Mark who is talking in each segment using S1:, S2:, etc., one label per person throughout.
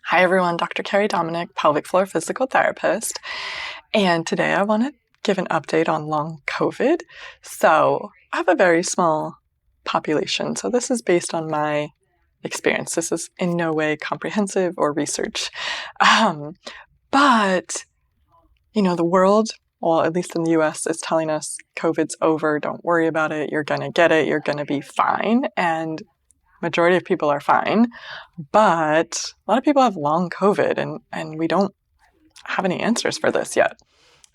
S1: Hi everyone, Dr. Carri Dominic, pelvic floor physical therapist, and today I want to give an update on long COVID. So I have a very small population, so this is based on my experience. This is in no way comprehensive or research. But, the world, well, at least in the US, is telling us COVID's over, don't worry about it, you're going to get it, you're going to be fine, and majority of people are fine, but a lot of people have long COVID and we don't have any answers for this yet.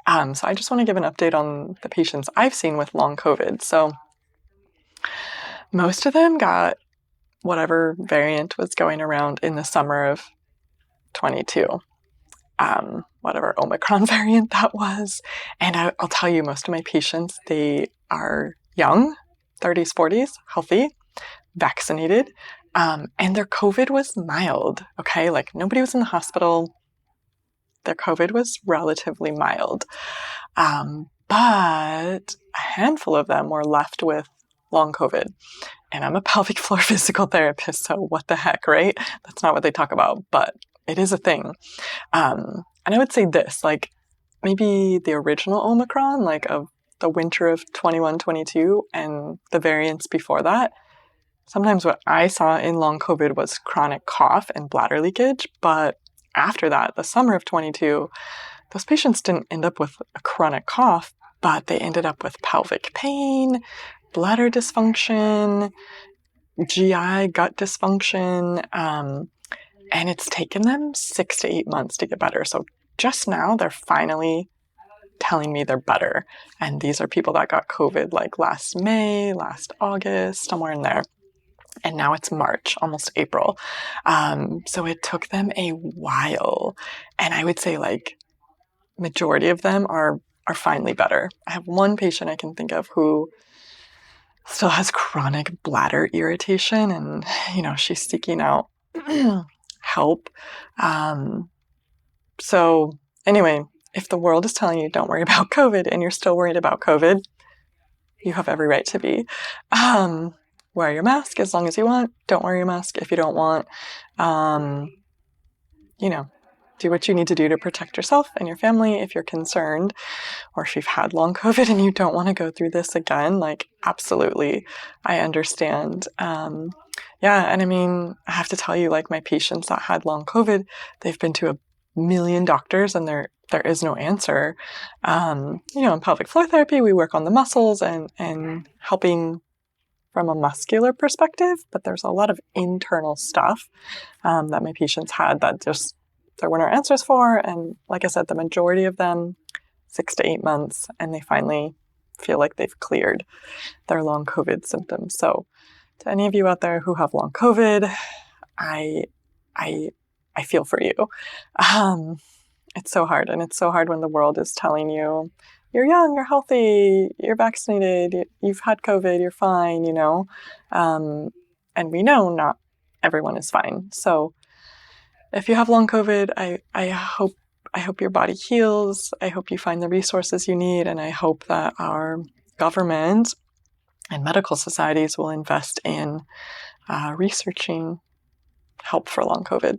S1: So I just want to give an update on the patients I've seen with long COVID. So most of them got whatever variant was going around in the summer of 22, whatever Omicron variant that was. And I'll tell you, most of my patients, they are young, 30s, 40s, healthy, vaccinated, and their COVID was mild, okay? Like nobody was in the hospital. Their COVID was relatively mild. But a handful of them were left with long COVID. And I'm a pelvic floor physical therapist, so what the heck, right? That's not what they talk about, but it is a thing. And I would say this, like maybe the original Omicron, like of the winter of 21, 22, and the variants before that, sometimes what I saw in long COVID was chronic cough and bladder leakage, but after that, the summer of 22, those patients didn't end up with a chronic cough, but they ended up with pelvic pain, bladder dysfunction, GI gut dysfunction, and it's taken them 6 to 8 months to get better. So just now, they're finally telling me they're better. And these are people that got COVID like last May, last August, somewhere in there. And now it's March, almost April. So it took them a while. And I would say like majority of them are finally better. I have one patient I can think of who still has chronic bladder irritation and, she's seeking out help. So anyway, if the world is telling you don't worry about COVID and you're still worried about COVID, you have every right to be. Wear your mask as long as you want. Don't wear your mask if you don't want. Do what you need to do to protect yourself and your family if you're concerned, or if you've had long COVID and you don't want to go through this again. Like, absolutely, I understand. And I mean, I have to tell you, like my patients that had long COVID, they've been to a million doctors and there is no answer. In pelvic floor therapy, we work on the muscles and helping from a muscular perspective, but there's a lot of internal stuff that my patients had that just there weren't answers for. And like I said, the majority of them, 6 to 8 months, and they finally feel like they've cleared their long COVID symptoms. So to any of you out there who have long COVID, I feel for you. It's so hard. And it's so hard when the world is telling you, you're young, you're healthy, you're vaccinated, you've had COVID, you're fine, and we know not everyone is fine. So if you have long COVID, I hope your body heals. I hope you find the resources you need. And I hope that our government and medical societies will invest in researching help for long COVID.